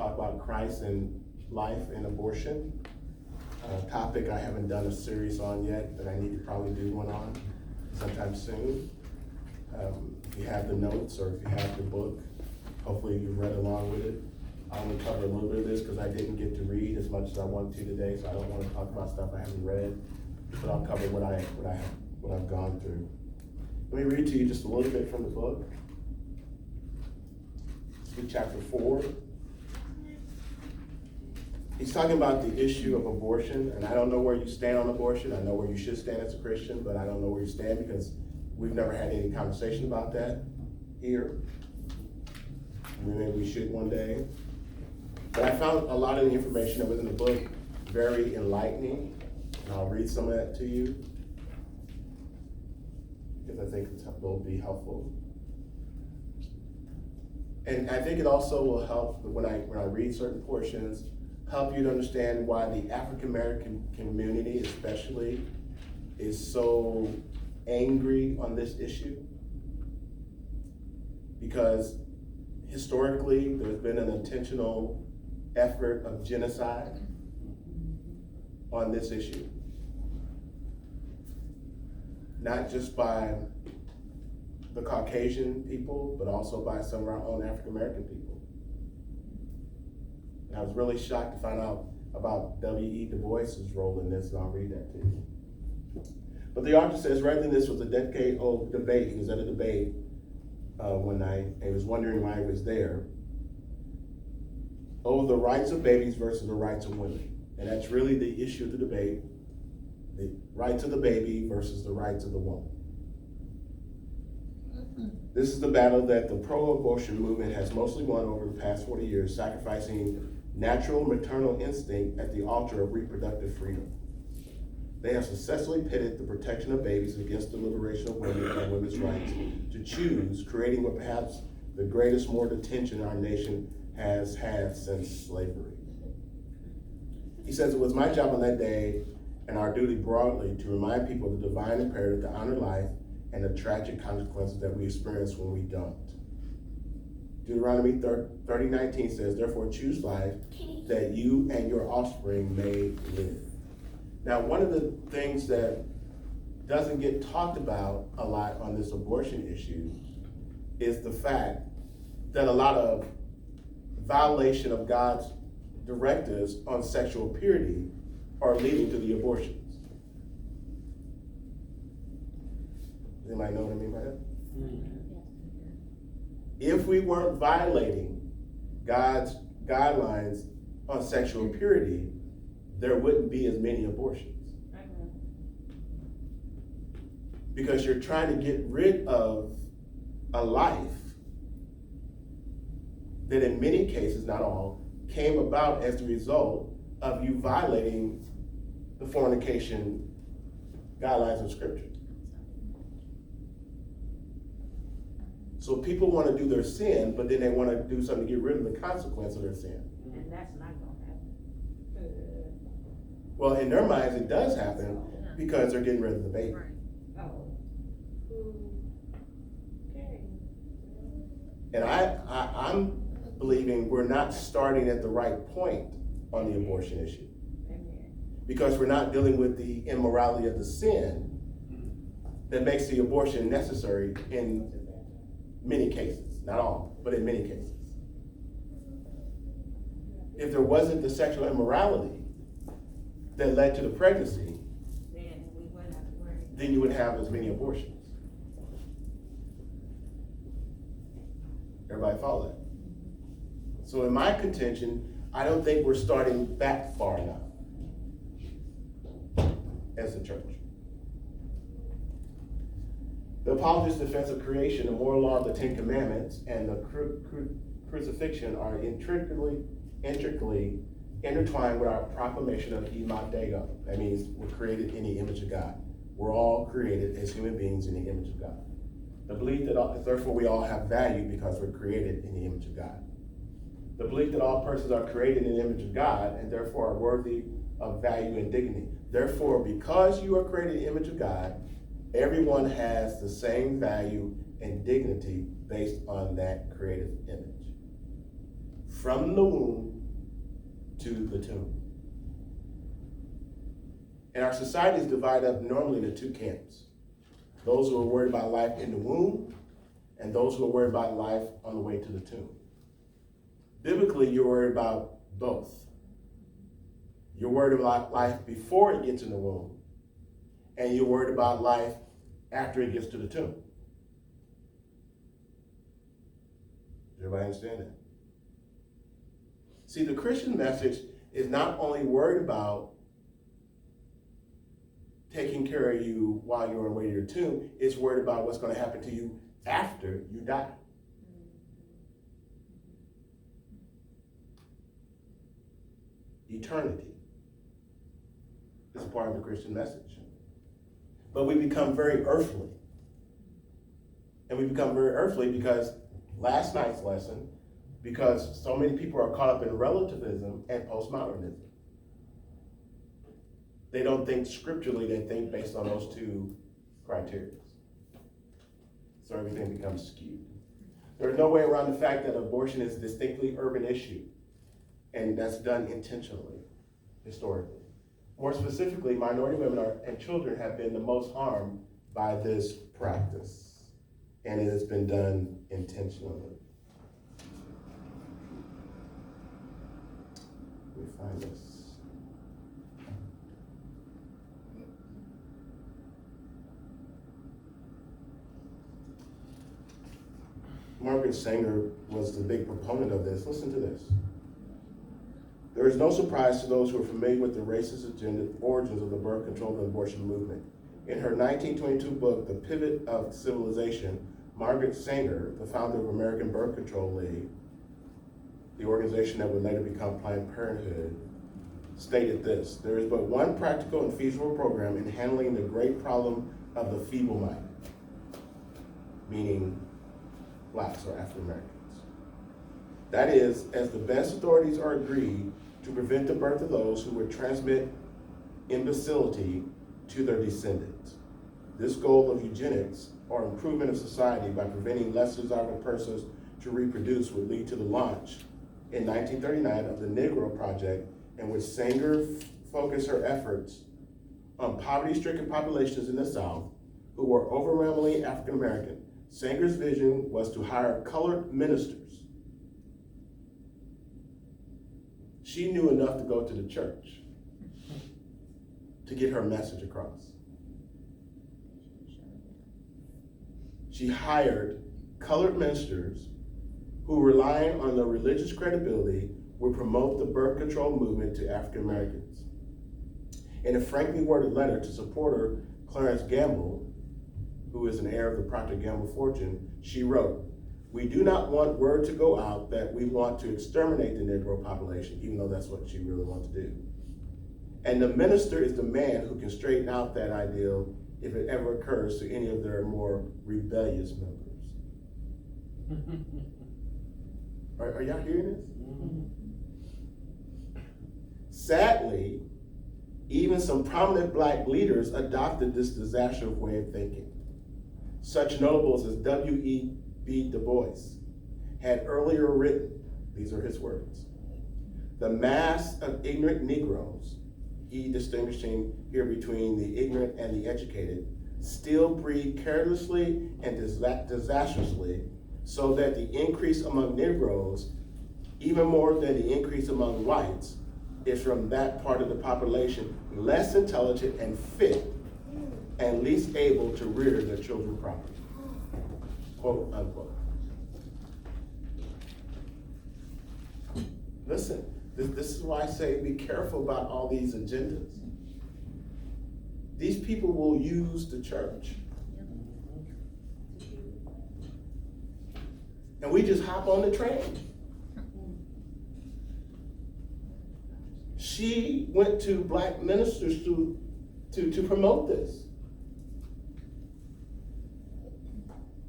talk about Christ and life and abortion. A topic I haven't done a series on yet, but I need to probably do one on sometime soon. If you have the notes or if you have the book, hopefully you've read along with it. I'll only cover a little bit of this because I didn't get to read as much as I wanted to today, so I don't want to talk about stuff I haven't read, but I'll cover what I've gone through. Let me read to you just a little bit from the book. Luke chapter 4. He's talking about the issue of abortion, and I don't know where you stand on abortion. I know where you should stand as a Christian, but I don't know where you stand because we've never had any conversation about that here. Maybe we should one day. But I found a lot of the information that was in the book very enlightening, and I'll read some of that to you because I think it will be helpful. And I think it also will help when I read certain portions, help you to understand why the African American community especially is so angry on this issue. Because historically, there's been an intentional effort of genocide on this issue. Not just by the Caucasian people, but also by some of our own African American people. And I was really shocked to find out about W.E. Du Bois's role in this, and I'll read that to you. But the author says, rightly, this was a decade-old debate. He was at a debate when I was wondering why I was there. Oh, the rights of babies versus the rights of women. And that's really the issue of the debate. The rights of the baby versus the rights of the woman. This is the battle that the pro-abortion movement has mostly won over the past 40 years, sacrificing natural maternal instinct at the altar of reproductive freedom. They have successfully pitted the protection of babies against the liberation of women and women's rights to choose, creating what perhaps the greatest moral tension our nation has had since slavery. He says, it was my job on that day and our duty broadly to remind people of the divine imperative to honor life and the tragic consequences that we experience when we don't. Deuteronomy 30:19 says, therefore choose life that you and your offspring may live. Now, one of the things that doesn't get talked about a lot on this abortion issue is the fact that a lot of violation of God's directives on sexual purity are leading to the abortions. Anybody know what I mean by that? If we weren't violating God's guidelines on sexual purity, there wouldn't be as many abortions. Because you're trying to get rid of a life that in many cases, not all, came about as a result of you violating the fornication guidelines of Scripture. So people want to do their sin, but then they want to do something to get rid of the consequence of their sin. And that's not going to happen. Well, in their minds, it does happen because they're getting rid of the baby. Right. Oh. Okay. And I'm believing we're not starting at the right point on the abortion issue. Amen. Because we're not dealing with the immorality of the sin that makes the abortion necessary in many cases, not all, but in many cases. If there wasn't the sexual immorality that led to the pregnancy, Then we wouldn't have to worry. then you would have as many abortions. Everybody follow that? So in my contention, I don't think we're starting back far enough as a church. The Apologetics' defense of creation, the moral law of the Ten Commandments, and the crucifixion are intricately intertwined with our proclamation of Imat Deo. That means we're created in the image of God. We're all created as human beings in the image of God. The belief that therefore we all have value because we're created in the image of God. The belief that all persons are created in the image of God and therefore are worthy of value and dignity. Therefore, because you are created in the image of God, everyone has the same value and dignity based on that creative image. From the womb, to the tomb. And our society is divided up normally into two camps. Those who are worried about life in the womb and those who are worried about life on the way to the tomb. Biblically, you're worried about both. You're worried about life before it gets in the womb, and you're worried about life after it gets to the tomb. Does everybody understand that? See, the Christian message is not only worried about taking care of you while you're on the way to your tomb, it's worried about what's going to happen to you after you die. Eternity is a part of the Christian message. But we become very earthly. And we become very earthly because last night's lesson, because so many people are caught up in relativism and postmodernism. They don't think scripturally, they think based on those two criteria. So everything becomes skewed. There's no way around the fact that abortion is a distinctly urban issue, and that's done intentionally, historically. More specifically, minority women and children have been the most harmed by this practice, and it has been done intentionally. Let me find this. Margaret Sanger was the big proponent of this. Listen to this. There is no surprise to those who are familiar with the racist agenda origins of the birth control and abortion movement. In her 1922 book, The Pivot of Civilization, Margaret Sanger, the founder of American Birth Control League, the organization that would later become Planned Parenthood, stated this: there is but one practical and feasible program in handling the great problem of the feeble-minded, meaning blacks or African Americans. That is, as the best authorities are agreed to prevent the birth of those who would transmit imbecility to their descendants. This goal of eugenics, or improvement of society by preventing less desirable persons to reproduce, would lead to the launch in 1939 of the Negro Project, in which Sanger focused her efforts on poverty-stricken populations in the South who were overwhelmingly African American. Sanger's vision was to hire colored ministers. She knew enough to go to the church to get her message across. She hired colored ministers who, relying on their religious credibility, would promote the birth control movement to African Americans. In a frankly worded letter to supporter Clarence Gamble, who is an heir of the Procter & Gamble fortune, she wrote, "We do not want word to go out that we want to exterminate the Negro population," even though that's what she really wanted to do. "And the minister is the man who can straighten out that ideal if it ever occurs to any of their more rebellious members." Are y'all hearing this? Mm-hmm. Sadly, even some prominent black leaders adopted this disastrous way of thinking. Such notables as W.E.B. Du Bois had earlier written, these are his words, "The mass of ignorant Negroes," he distinguishing here between the ignorant and the educated, "still breed carelessly and disastrously, so that the increase among Negroes, even more than the increase among whites, is from that part of the population less intelligent and fit and least able to rear their children properly." Quote, unquote. Listen, this is why I say be careful about all these agendas. These people will use the church. And we just hop on the train. She went to black ministers to promote this.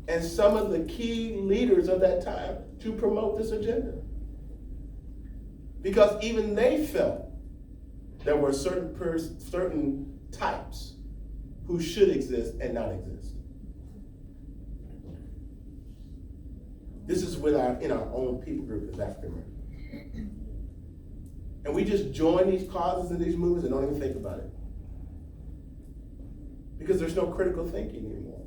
And some of the key leaders of that time to promote this agenda. Because even they felt there were certain types who should exist and not exist. This is in our own people group as African Americans. And we just join these causes and these movements and don't even think about it. Because there's no critical thinking anymore.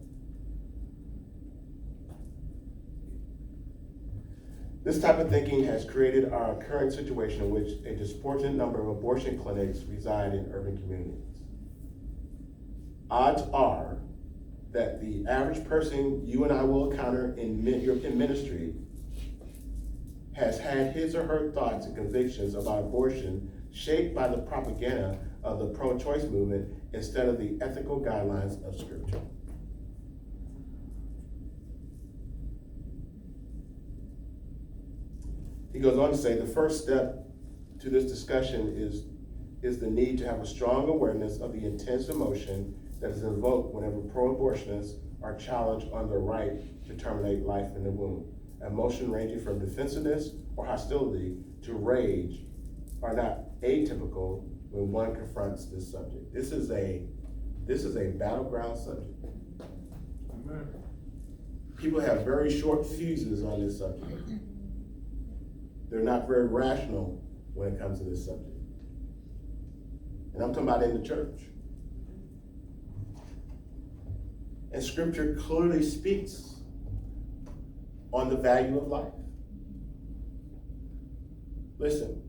This type of thinking has created our current situation in which a disproportionate number of abortion clinics reside in urban communities. Odds are that the average person you and I will encounter in ministry has had his or her thoughts and convictions about abortion shaped by the propaganda of the pro-choice movement instead of the ethical guidelines of Scripture. He goes on to say the first step to this discussion is the need to have a strong awareness of the intense emotion that is invoked whenever pro-abortionists are challenged on their right to terminate life in the womb. Emotion ranging from defensiveness or hostility to rage are not atypical when one confronts this subject. This is a battleground subject. Amen. People have very short fuses on this subject. They're not very rational when it comes to this subject. And I'm talking about in the church. And Scripture clearly speaks on the value of life. Listen,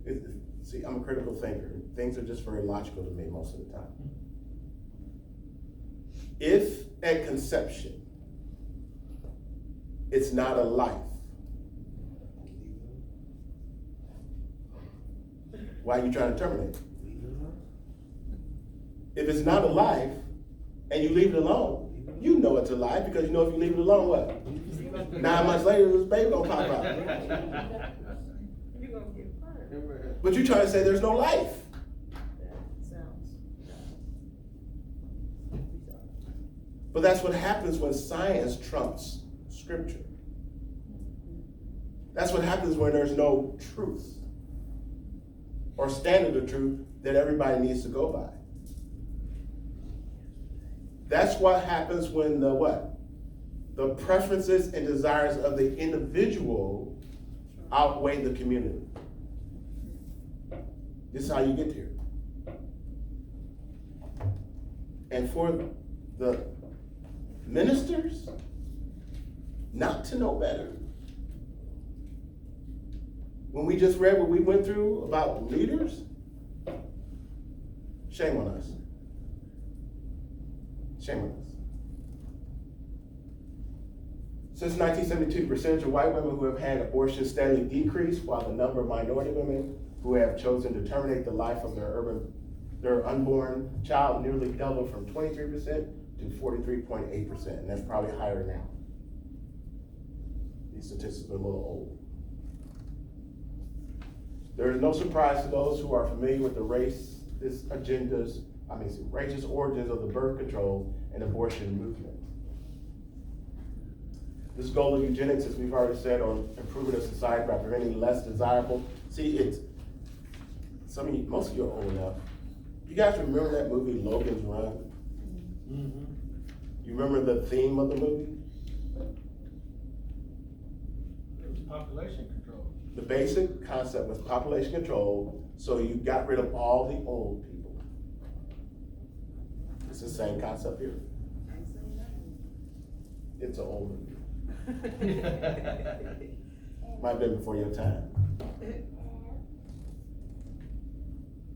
see, I'm a critical thinker. Things are just very logical to me most of the time. If at conception, it's not a life, why are you trying to terminate it? If it's not a life and you leave it alone, you know it's a life because you know if you leave it alone, what? 9 months later, this baby gonna pop out. You're gonna get hurt. But you're trying to say there's no life. That sounds. But that's what happens when science trumps Scripture. That's what happens when there's no truth or standard of truth that everybody needs to go by. That's what happens when the what? The preferences and desires of the individual outweigh the community. This is how you get here. And for the ministers not to know better, when we just read what we went through about leaders, shame on us. Shame on us. Since 1972, the percentage of white women who have had abortions steadily decreased, while the number of minority women who have chosen to terminate the life of their unborn child nearly doubled from 23% to 43.8%, and that's probably higher now. These statistics are a little old. There is no surprise to those who are familiar with the racist origins of the birth control and abortion movement. This goal of eugenics, as we've already said, on improving a society by preventing less desirable. See, most of you are old enough. You guys remember that movie, Logan's Run? Mm-hmm. You remember the theme of the movie? It was population control. The basic concept was population control, so you got rid of all the old people. It's the same concept here. It's an old movie. Might have been before your time.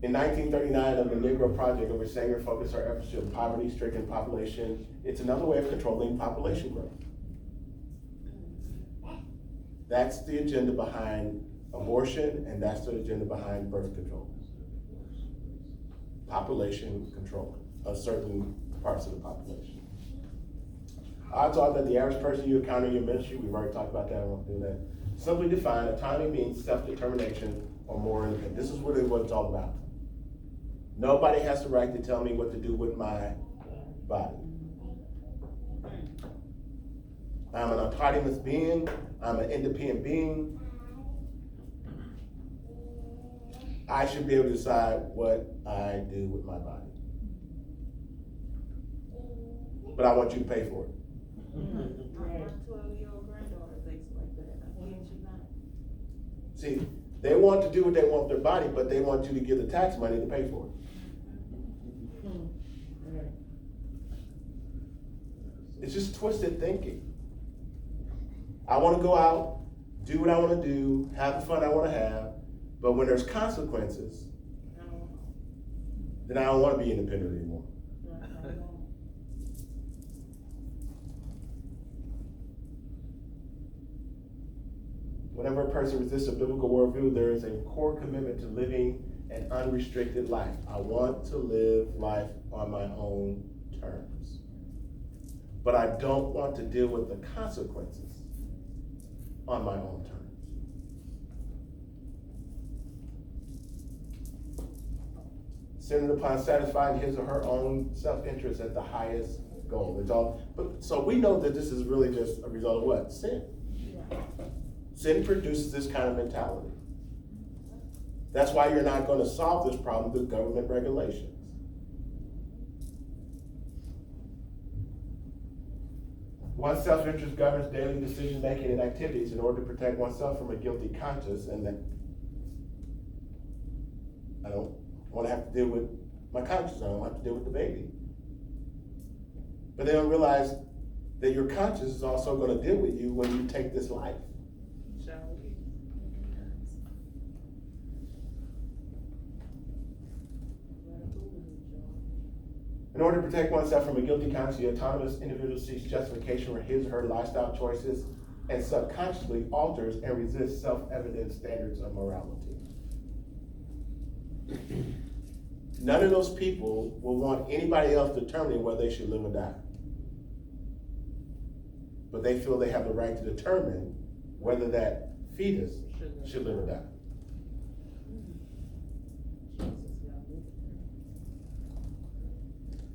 In 1939, of the Negro Project, in which Sanger focused our efforts to a poverty-stricken population, it's another way of controlling population growth. That's the agenda behind abortion, and that's the agenda behind birth control. Population control of certain parts of the population. Odds are that the average person you encounter in your ministry, we've already talked about that, I won't do that. Simply define, autonomy means self-determination or more independent. This is really what it's all about. Nobody has the right to tell me what to do with my body. I'm an autonomous being. I'm an independent being. I should be able to decide what I do with my body. But I want you to pay for it. My 12-year-old granddaughter thinks like that. I can't you not? See, They want to do what they want with their body, but they want you to give the tax money to pay for it. It's just twisted thinking. I want to go out, do what I want to do, have the fun I want to have, but when there's consequences, then I don't want to be independent anymore. Whenever a person resists a biblical worldview, there is a core commitment to living an unrestricted life. I want to live life on my own terms. But I don't want to deal with the consequences on my own terms. Centered upon satisfying his or her own self-interest as the highest goal. It's all, but so we know that this is really just a result of what? Sin. Sin produces this kind of mentality. That's why you're not going to solve this problem with government regulations. One's self-interest governs daily decision-making and activities in order to protect oneself from a guilty conscience, and that I don't want to have to deal with my conscience. I don't have to deal with the baby. But they don't realize that your conscience is also going to deal with you when you take this life. In order to protect oneself from a guilty conscience, the autonomous individual seeks justification for his or her lifestyle choices and subconsciously alters and resists self-evident standards of morality. None of those people will want anybody else determining whether they should live or die. But they feel they have the right to determine whether that fetus should live or die.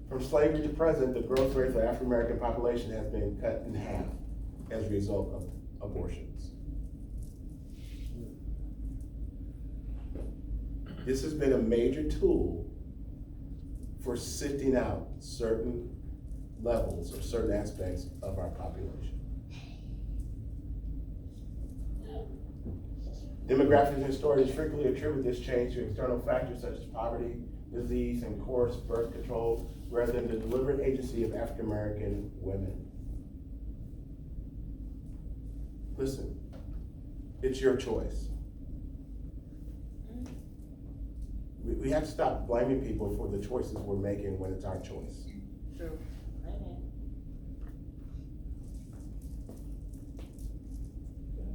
From slavery to present, the growth rate for the African American population has been cut in half as a result of abortions. This has been a major tool for sifting out certain levels or certain aspects of our population. Demographers and historians frequently attribute this change to external factors such as poverty, disease, and coarse birth control, rather than the deliberate agency of African American women. Listen, it's your choice. We have to stop blaming people for the choices we're making when it's our choice. True.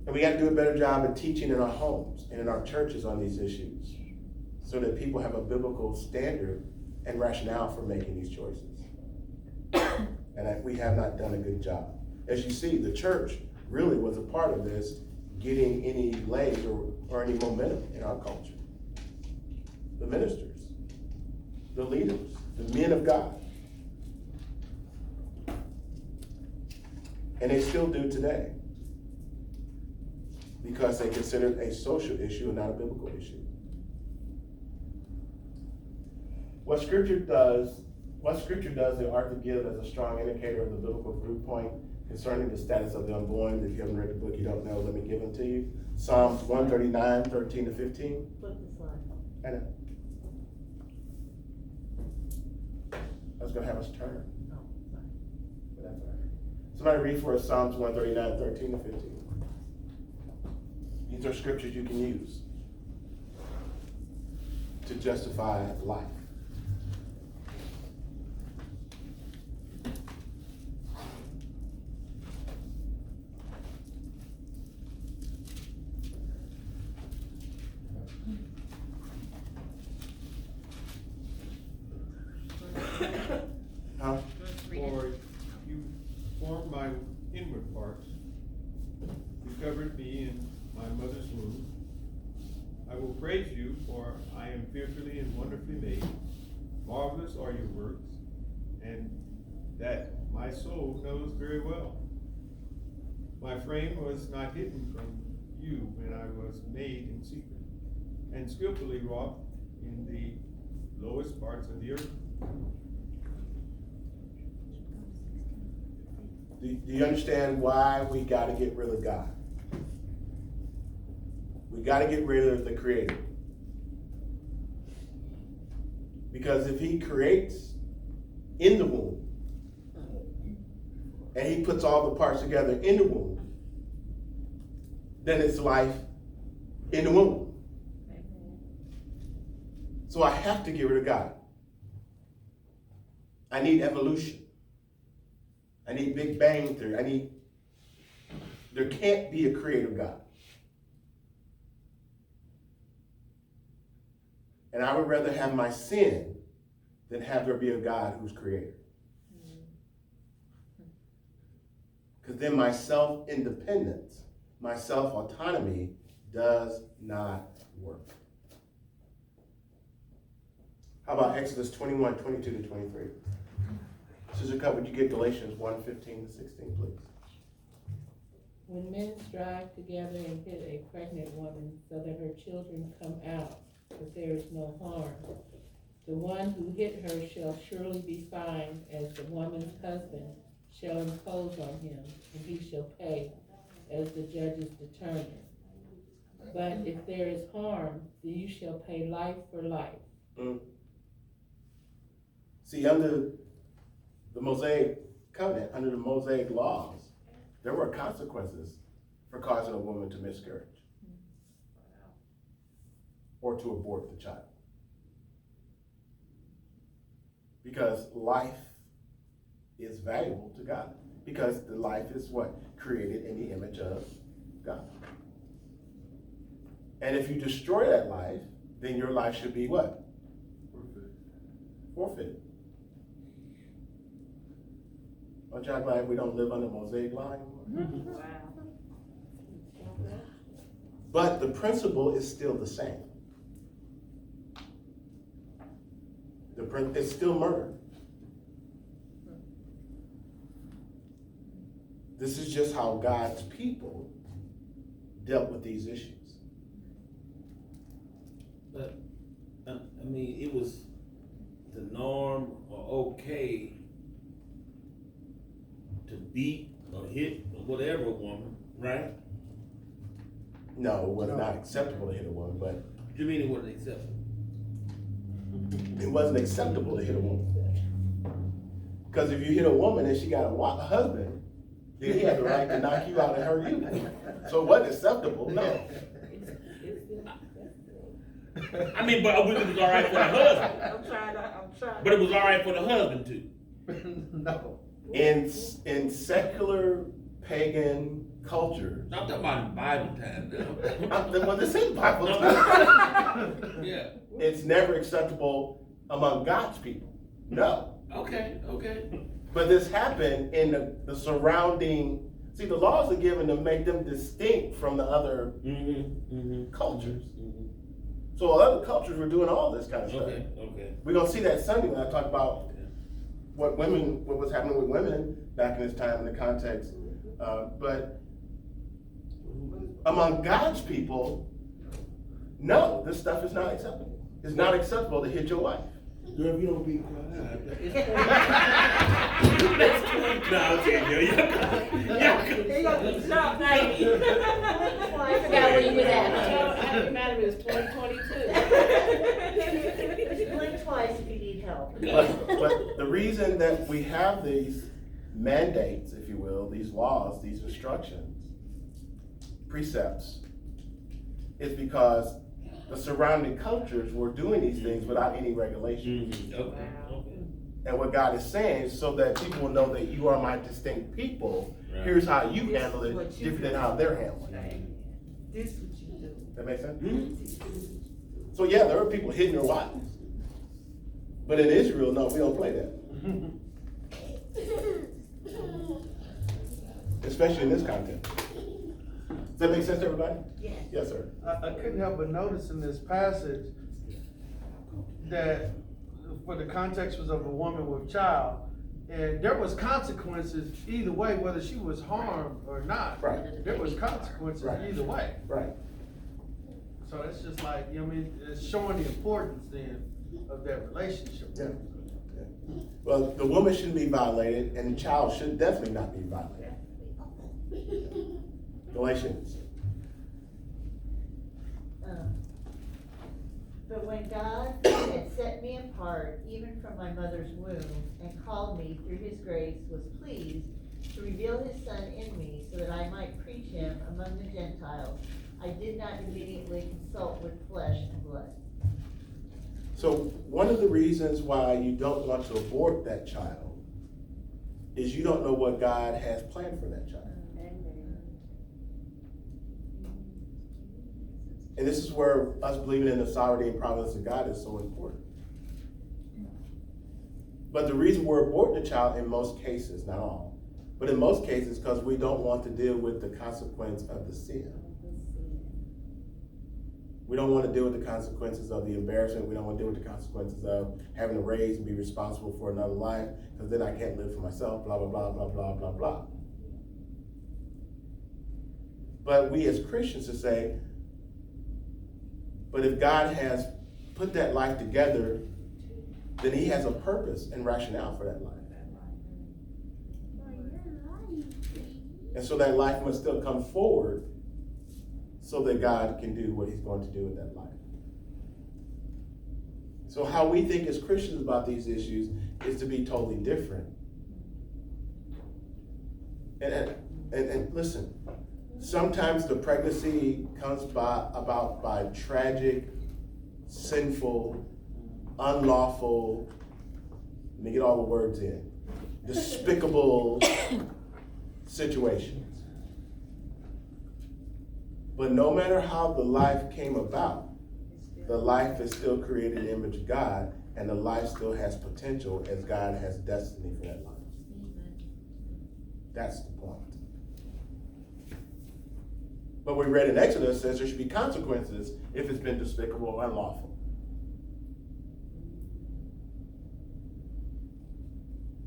And we got to do a better job of teaching in our homes and in our churches on these issues, so that people have a biblical standard and rationale for making these choices. And we have not done a good job. As you see, the church really was a part of this, getting any legs or any momentum in our culture. The ministers, the leaders, the men of God. And they still do today, because they consider it a social issue and not a biblical issue. What scripture does the art to give as a strong indicator of the biblical viewpoint concerning the status of the unborn. If you haven't read the book, you don't know, let me give them to you. Psalms 139, 13 to 15. Put the slide. I know. I was gonna have us turn, No, sorry. but that's all right. Somebody read for us Psalms 139, 13 to 15. These are scriptures you can use to justify life. Huh? For you formed my inward parts. You covered me in my mother's womb. I will praise you, for I am fearfully and wonderfully made. Marvelous are your works, and that my soul knows very well. My frame was not hidden from you when I was made in secret, and skillfully wrought in the lowest parts of the earth. Do you understand why we got to get rid of God? We got to get rid of the creator. Because if he creates in the womb, and he puts all the parts together in the womb, then it's life in the womb. So I have to get rid of God. I need evolution. I need Big Bang Theory. There can't be a creator God. And I would rather have my sin than have there be a God who's creator. Because then my self-independence, my self-autonomy does not work. How about Exodus 21, 22 to 23? Sister Cup, would you get Galatians 1, 15 to 16, please? When men strive together and hit a pregnant woman so that her children come out, but there is no harm, the one who hit her shall surely be fined, as the woman's husband shall impose on him, and he shall pay as the judges determine. But if there is harm, then you shall pay life for life. See, under the Mosaic covenant, under the Mosaic laws, there were consequences for causing a woman to miscarriage or to abort the child. Because life is valuable to God. Because the life is what? Created in the image of God. And if you destroy that life, then your life should be what? Forfeited. Aren't y'all glad we don't live under Mosaic law anymore? Wow. But the principle is still the same. It's still murder. This is just how God's people dealt with these issues. But, I mean, it was the norm or okay to beat or hit or whatever a woman, right? No, it was not acceptable to hit a woman, but What do you mean it wasn't acceptable? it wasn't acceptable to hit a woman. Because if you hit a woman and she got a husband, then he had the right to knock you out and hurt you. So it wasn't acceptable, no. I mean, but it was all right for the husband. I'm trying. But it was all right for the husband too. No. In secular pagan culture, I'm talking about in Bible time now. well, this is Bible time. Yeah. It's never acceptable among God's people. No. Okay. But this happened in the surrounding. See, the laws are given to make them distinct from the other cultures. So other cultures were doing all this kind of stuff. Okay. We're gonna see that Sunday when I talk about what was happening with women back in this time in the context. But among God's people, no, this stuff is not acceptable. It's not acceptable to hit your wife. Girl, if you don't be quiet. No, I'm kidding. He gonna be shocked, baby. I forgot where you was at. I remember it was 2022. Blink twice if you need help. But the reason that we have these mandates, if you will, these laws, these instructions, precepts, is because the surrounding cultures were doing these things without any regulation. Okay. And what God is saying is so that people will know that you are my distinct people. Right. Here's how you This handle is it, what you different than do. how they're handling it. This is what you do. That make sense? So yeah, there are people hitting their wives. But in Israel, no, we don't play that. Especially in this context. Does that make sense to everybody? Yes. Yes, sir. I couldn't help but notice in this passage that for the context was of a woman with child, and there was consequences either way, whether she was harmed or not. Right. There was consequences Right. either way. Right. So it's just like, you know what I mean, it's showing the importance then of that relationship. Yeah. Well, the woman shouldn't be violated, and the child should definitely not be violated. Galatians But when God had set me apart, even from my mother's womb, and called me through his grace, was pleased to reveal his Son in me, so that I might preach him among the Gentiles, I did not immediately consult with flesh and blood. So one of the reasons why you don't want to abort that child is you don't know what God has planned for that child. And this is where us believing in the sovereignty and providence of God is so important. But the reason we're aborting the child in most cases, not all, but in most cases, because we don't want to deal with the consequence of the sin. We don't want to deal with the consequences of the embarrassment. We don't want to deal with the consequences of having to raise and be responsible for another life, because then I can't live for myself, blah, blah, blah, blah, blah, blah, blah. But we as Christians to say, but if God has put that life together, then he has a purpose and rationale for that life. And so that life must still come forward so that God can do what he's going to do with that life. So how we think as Christians about these issues is to be totally different. And listen, sometimes the pregnancy comes about by tragic, sinful, unlawful, let me get all the words in, despicable situations. But no matter how the life came about, the life is still created in the image of God, and the life still has potential as God has destiny for that life. That's the point. But we read in Exodus says there should be consequences if it's been despicable or unlawful.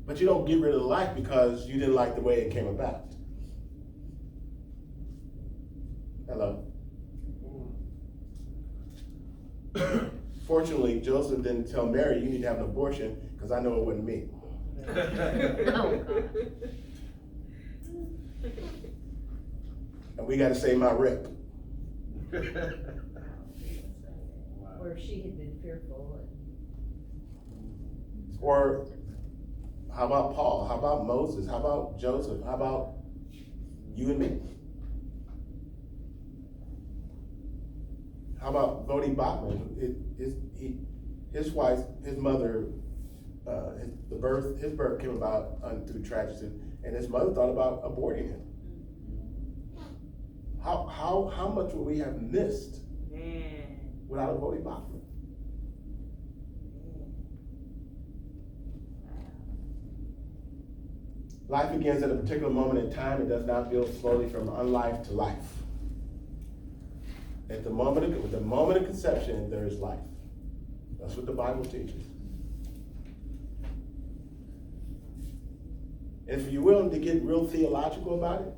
But you don't get rid of the life because you didn't like the way it came about. Hello? Fortunately, Joseph didn't tell Mary, you need to have an abortion, because I know it wasn't me. Oh, God. And we got to save my rep. Or she had been fearful. Or how about Paul? How about Moses? How about Joseph? How about you and me? How about Bodie Bachman? His wife, his mother, his birth came about through tragedy, and his mother thought about aborting him. How much would we have missed without a Bodie Bachman? Life begins at a particular moment in time. It does not build slowly from unlife to life. With the moment of conception, there is life. That's what the Bible teaches. And if you're willing to get real theological about it,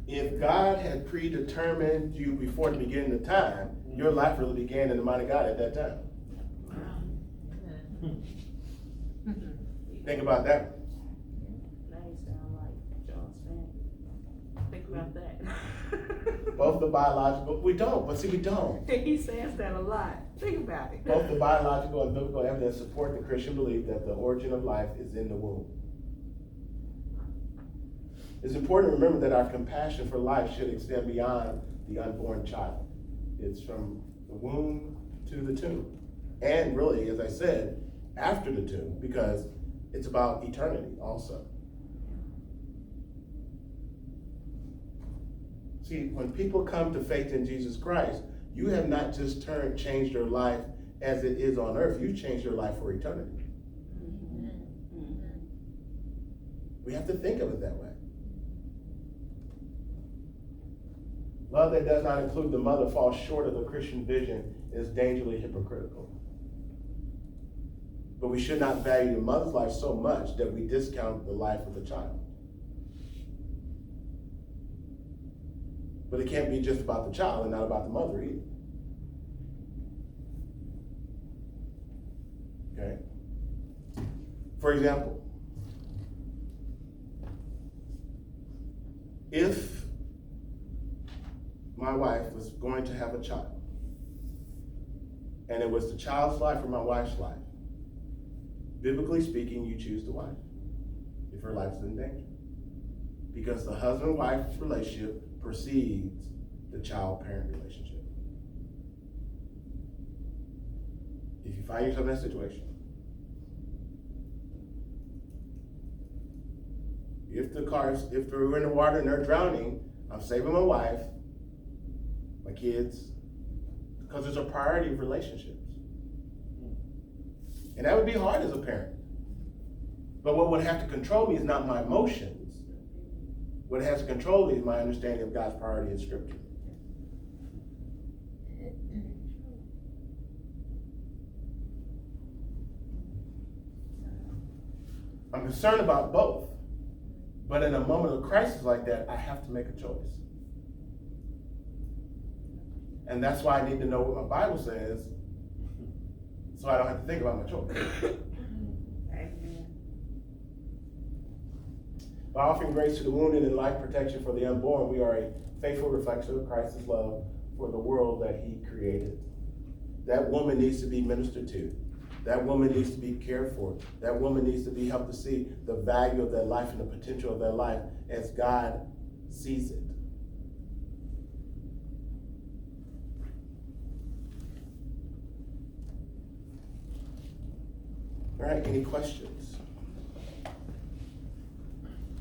if God had predetermined you before the beginning of time, your life really began in the mind of God at that time. Think about that. Now you sound like John's family. Think about that. Both the biological, we don't, but see, we don't. He says that a lot. Think about it. Both the biological and biblical evidence support the Christian belief that the origin of life is in the womb. It's important to remember that our compassion for life should extend beyond the unborn child. It's from the womb to the tomb. And really, as I said, after the tomb, because it's about eternity also. See, when people come to faith in Jesus Christ, you have not just changed your life as it is on earth, you changed your life for eternity. We have to think of it that way. Love that does not include the mother falls short of the Christian vision and is dangerously hypocritical. But we should not value the mother's life so much that we discount the life of the child. But it can't be just about the child and not about the mother either. Okay? For example, if my wife was going to have a child, and it was the child's life or my wife's life, biblically speaking, you choose the wife if her life is in danger. Because the husband-wife relationship precedes the child-parent relationship. If you find yourself in that situation, if they're in the water and they're drowning, I'm saving my wife, my kids, because there's a priority of relationships. And that would be hard as a parent. But what would have to control me is not my emotions. What has to control me is my understanding of God's priority in Scripture. I'm concerned about both. But in a moment of crisis like that, I have to make a choice. And that's why I need to know what my Bible says, so I don't have to think about my choice. Amen. By offering grace to the wounded and life protection for the unborn, we are a faithful reflection of Christ's love for the world that he created. That woman needs to be ministered to. That woman needs to be cared for. That woman needs to be helped to see the value of their life and the potential of their life as God sees it. All right, any questions?